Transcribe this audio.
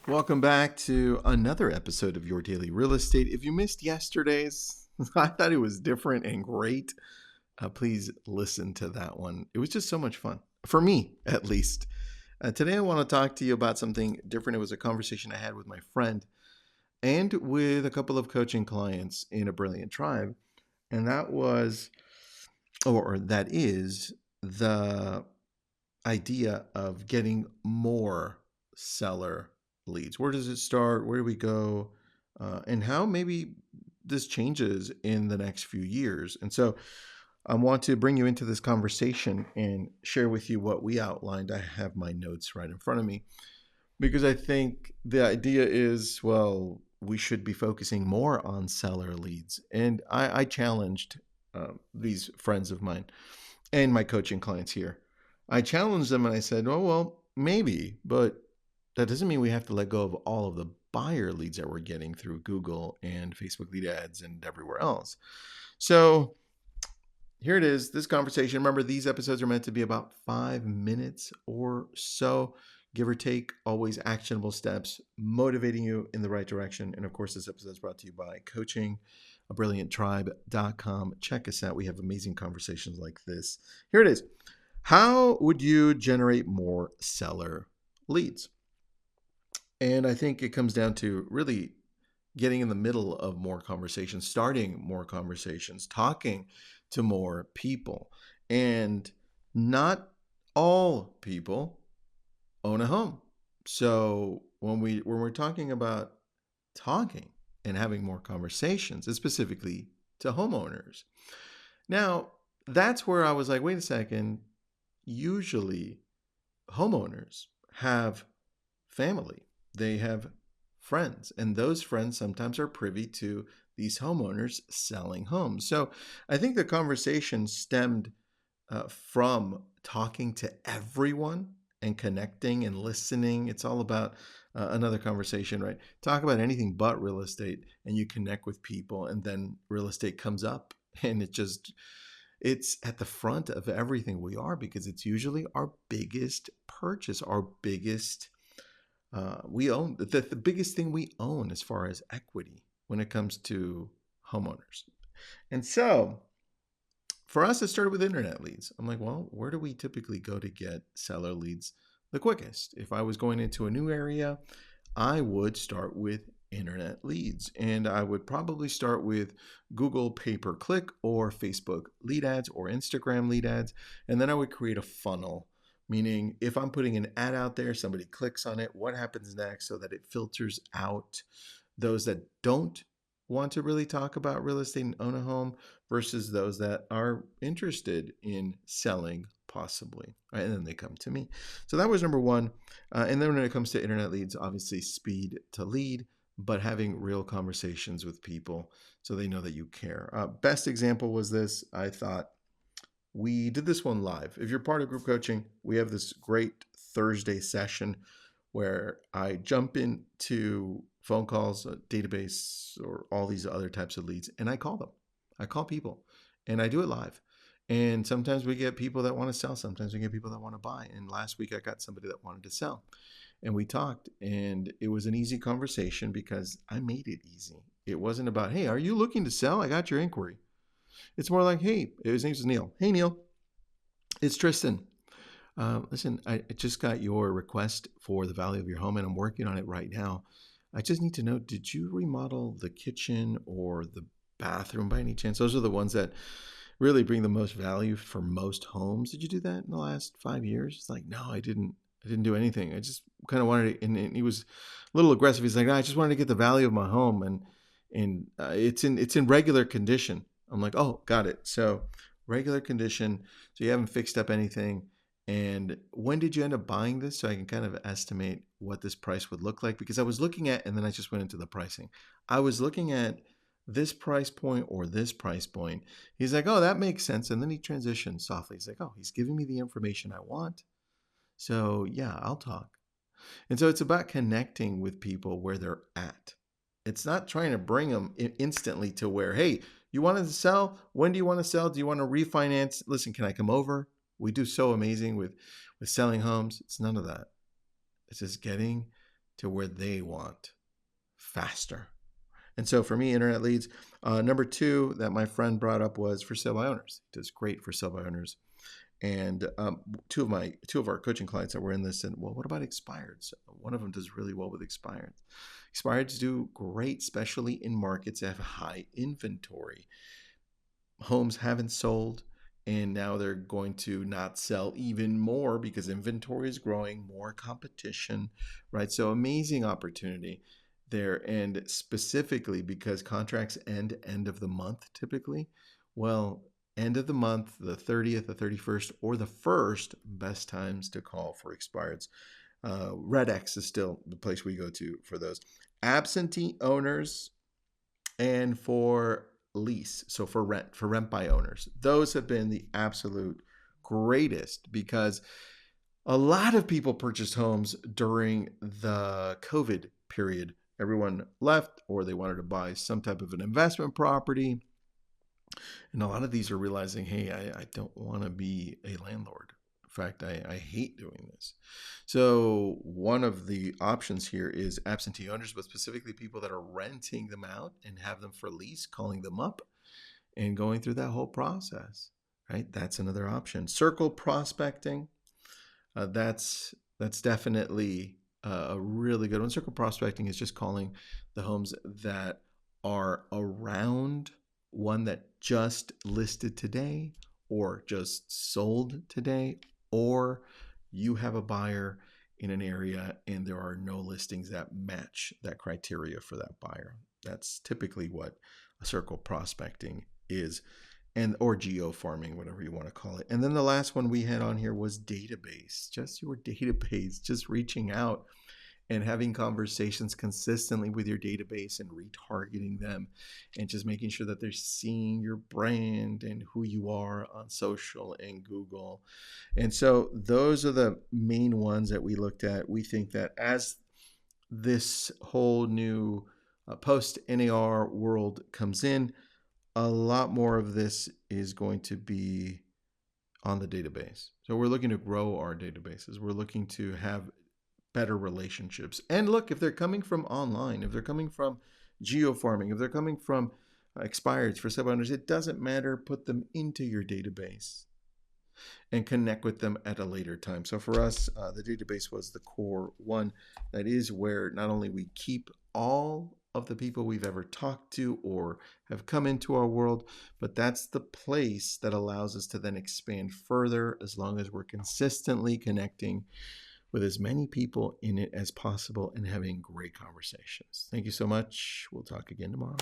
Welcome back to another episode of Your Daily Real Estate. If you missed yesterday's, I thought it was different and great. Please listen to that one. It was just so much fun, for me at least. Today, I want to talk to you about something different. It was a conversation I had with my friend and with a couple of coaching clients in a brilliant tribe. And that was, or that is, the idea of getting more seller leads. Where does it start? Where do we go? And how maybe this changes in the next few years. And so I want to bring you into this conversation and share with you what we outlined. I have my notes right in front of me because I think the idea is, well, we should be focusing more on seller leads. And I challenged these friends of mine and my coaching clients here. I challenged them and I said, oh, well, maybe, but that doesn't mean we have to let go of all of the buyer leads that we're getting through Google and Facebook lead ads and everywhere else. So here it is, this conversation. Remember, these episodes are meant to be about 5 minutes or so, give or take, always actionable steps, motivating you in the right direction. And of course, this episode is brought to you by coachingabrillianttribe.com. Check us out. We have amazing conversations like this. Here it is. How would you generate more seller leads? And I think it comes down to really getting in the middle of more conversations, starting more conversations, talking to more people. And not all people own a home. So when we're talking about talking and having more conversations, it's specifically to homeowners. Now, that's where I was like, wait a second. Usually homeowners have family, they have friends, and those friends sometimes are privy to these homeowners selling homes. So I think the conversation stemmed from talking to everyone and connecting and listening. It's all about another conversation, right? Talk about anything but real estate and you connect with people, and then real estate comes up and it's at the front of everything we are because it's usually our biggest purchase, our biggest, we own, the biggest thing we own as far as equity when it comes to homeowners. And so for us, it started with internet leads. I'm like, well, where do we typically go to get seller leads the quickest? If I was going into a new area, I would start with internet leads. And I would probably start with Google pay-per-click or Facebook lead ads or Instagram lead ads. And then I would create a funnel, meaning if I'm putting an ad out there, somebody clicks on it, what happens next, so that it filters out those that don't want to really talk about real estate and own a home versus those that are interested in selling possibly, right? And then they come to me. So that was number one. And then when it comes to internet leads, obviously speed to lead, but having real conversations with people so they know that you care. Best example was this. I thought we did this one live. If you're part of group coaching, we have this great Thursday session where I jump into phone calls, a database, or all these other types of leads, and I call them. I call people, and I do it live. And sometimes we get people that want to sell. Sometimes we get people that want to buy. And last week I got somebody that wanted to sell. And we talked, and it was an easy conversation because I made it easy. It wasn't about, hey, are you looking to sell? I got your inquiry. It's more like, hey, his name is Neil. Hey, Neil, it's Tristan. Listen, I just got your request for the value of your home, and I'm working on it right now. I just need to know, did you remodel the kitchen or the bathroom by any chance? Those are the ones that really bring the most value for most homes. Did you do that in the last 5 years? It's like, no, I didn't do anything. I just kind of wanted to, and he was a little aggressive. He's like, no, I just wanted to get the value of my home, and it's in regular condition. I'm like, oh, got it. So regular condition. So you haven't fixed up anything. And when did you end up buying this? So I can kind of estimate what this price would look like, because I was looking at, and then I just went into the pricing. I was looking at this price point or this price point. He's like, oh, that makes sense. And then he transitioned softly. He's like, oh, he's giving me the information I want. So yeah, I'll talk. And so it's about connecting with people where they're at. It's not trying to bring them instantly to where, hey, you wanted to sell? When do you want to sell? Do you want to refinance? Listen, can I come over? We do so amazing with selling homes. It's none of that. It's just getting to where they want faster. And so for me, internet leads, number two that my friend brought up was for sale by owners. It does great for sale by owners. And two of our coaching clients that were in this said, well, what about expireds? One of them does really well with expireds. Expireds do great, especially in markets that have high inventory. Homes haven't sold, and now they're going to not sell even more because inventory is growing, more competition, right? So amazing opportunity there. And specifically because contracts end of the month typically. Well, end of the month, the 30th, the 31st, or the 1st, best times to call for expireds. Red X is still the place we go to for those. Absentee owners and for lease, so for rent by owners. Those have been the absolute greatest because a lot of people purchased homes during the COVID period. Everyone left or they wanted to buy some type of an investment property. And a lot of these are realizing, hey, I don't want to be a landlord. In fact, I hate doing this. So one of the options here is absentee owners, but specifically people that are renting them out and have them for lease, calling them up and going through that whole process, right? That's another option. Circle prospecting, that's definitely a really good one. Circle prospecting is just calling the homes that are around one that just listed today or just sold today, or you have a buyer in an area and there are no listings that match that criteria for that buyer. That's typically what a circle prospecting is, and or geo farming, whatever you want to call it. And then the last one we had on here was database. Just your database, just reaching out and having conversations consistently with your database and retargeting them and just making sure that they're seeing your brand and who you are on social and Google. And so those are the main ones that we looked at. We think that as this whole new post NAR world comes in, a lot more of this is going to be on the database. So we're looking to grow our databases. We're looking to have better relationships. And look, if they're coming from online, if they're coming from geo farming, if they're coming from expireds for sale owners, it doesn't matter. Put them into your database and connect with them at a later time. So for us, the database was the core one. That is where not only we keep all of the people we've ever talked to or have come into our world, but that's the place that allows us to then expand further as long as we're consistently connecting with as many people in it as possible and having great conversations. Thank you so much. We'll talk again tomorrow.